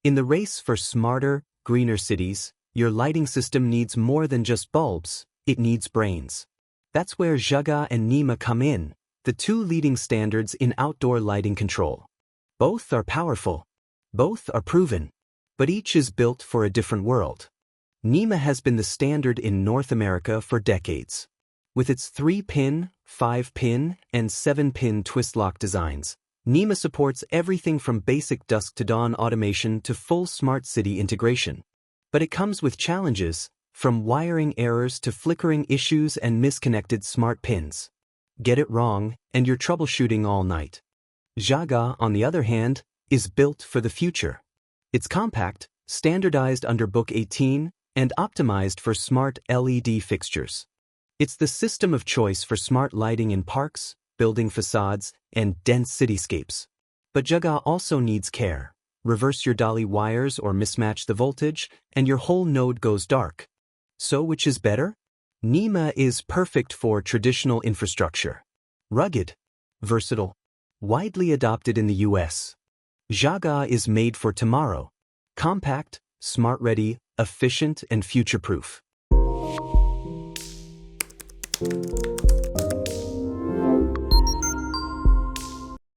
In the race for smarter, greener cities, your lighting system needs more than just bulbs, it needs brains. That's where Zhaga and NEMA come in, the two leading standards in outdoor lighting control. Both are powerful. Both are proven. But each is built for a different world. NEMA has been the standard in North America for decades. With its 3-pin, 5-pin, and 7-pin twist-lock designs, NEMA supports everything from basic dusk-to-dawn automation to full smart city integration. But it comes with challenges, from wiring errors to flickering issues and misconnected smart pins. Get it wrong, and you're troubleshooting all night. Zhaga, on the other hand, is built for the future. It's compact, standardized under Book 18, and optimized for smart LED fixtures. It's the system of choice for smart lighting in parks, building facades, and dense cityscapes. But Zhaga also needs care. Reverse your DALI wires or mismatch the voltage, and your whole node goes dark. So which is better? NEMA is perfect for traditional infrastructure. Rugged, versatile, widely adopted in the US. Zhaga is made for tomorrow. Compact, smart-ready, efficient, and future-proof.